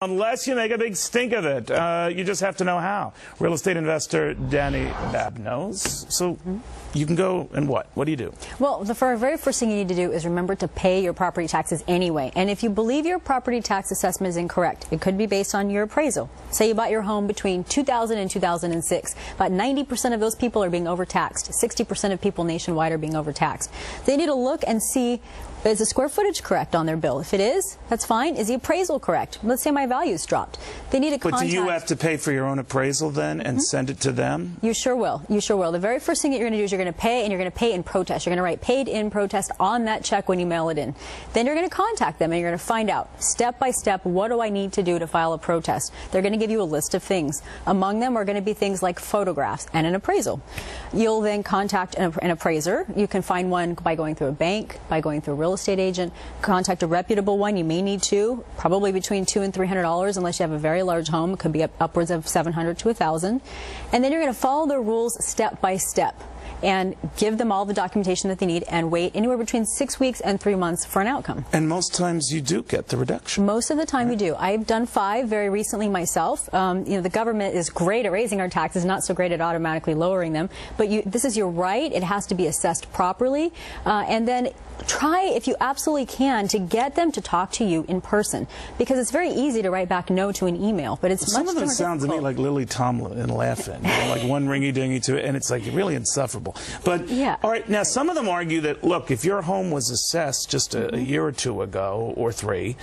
Unless you make a big stink of it. You just have to know how. Real estate investor Dani Babb knows. So you can go and what? What do you do? Well, the very first thing you need to do is remember to pay your property taxes anyway. And if you believe your property tax assessment is incorrect, it could be based on your appraisal. Say you bought your home between 2000 and 2006. About 90% of those people are being overtaxed. 60% of people nationwide are being overtaxed. They need to look and see, is the square footage correct on their bill? If it is, that's fine. Is the appraisal correct? Let's say my value's dropped. They need to contact... But do you have to pay for your own appraisal then and send it to them? You sure will. You sure will. The very first thing that you're going to do is you're going to pay, and you're going to pay in protest. You're going to write paid in protest on that check when you mail it in. Then you're going to contact them and you're going to find out step by step, what do I need to do to file a protest? They're going to give you a list of things. Among them are going to be things like photographs and an appraisal. You'll then contact an appraiser. You can find one by going through a bank, by going through a real estate agent. Contact a reputable one. You may need two, probably between $200 and $300 unless you have a very large home. It could be upwards of $700 to $1,000. And then you're going to follow the rules step by step and give them all the documentation that they need and wait anywhere between 6 weeks and 3 months for an outcome. And most times you do get the reduction. Most of the time you do. I've done 5 very recently myself. The government is great at raising our taxes, not so great at automatically lowering them. But this is your right. It has to be assessed properly. And then try, if you absolutely can, to get them to talk to you in person, because it's very easy to write back no to an email, but it's much more difficult. Some of them sound to me like Lily Tomlin and laughing, like one ringy dingy to it, and it's like really insufferable. But yeah. All right, now some of them argue that, look, if your home was assessed just a year or 2 ago or 3,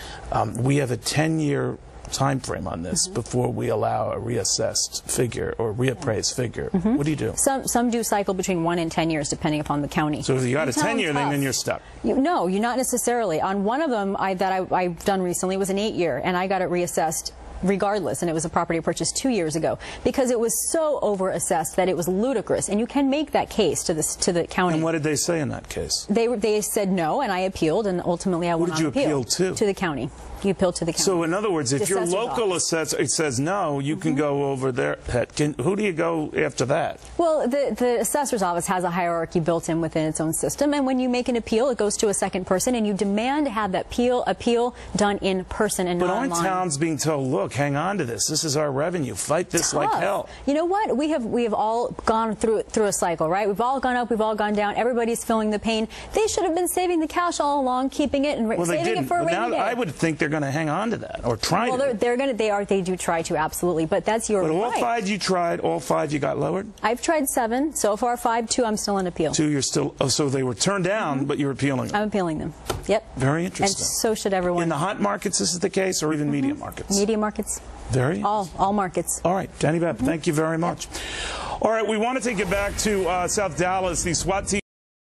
we have a 10-year time frame on this before we allow a reassessed figure or reappraised figure. What do you do? Some do cycle between 1 and 10 years depending upon the county. So if you got a 10-year thing, then you're stuck. No, you're not necessarily. On one of them that I've done recently was an 8-year, and I got it reassessed regardless, and it was a property purchased 2 years ago because it was so overassessed that it was ludicrous, and you can make that case to the county. And what did they say in that case? They said no, and I appealed, and ultimately I went on appeal. What did you appeal to? To the county. You appeal to the county. So in other words, if your local assessor says no, you can go over there. Who do you go after that? Well, the assessor's office has a hierarchy built in within its own system, and when you make an appeal, it goes to a second person, and you demand to have that appeal done in person and not online. But aren't towns being told, look, hang on to this. This is our revenue. Fight this like hell. You know what? We have all gone through a cycle, right? We've all gone up. We've all gone down. Everybody's feeling the pain. They should have been saving the cash all along, keeping it and saving it for a rainy day. I would think they're going to hang on to that or try to. Well, they do try to, absolutely, but that's your right. But all 5 you tried, all 5 you got lowered? I've tried 7 so far. 5, 2 I'm still in appeal. 2 you're still. Oh, so they were turned down, but you're appealing them. I'm appealing them. Yep. Very interesting. And so should everyone. In the hot markets, this is the case, or even media markets? Media markets. Very. All markets. All right, Dani Babb, thank you very much. All right, we want to take it back to South Dallas. The SWAT team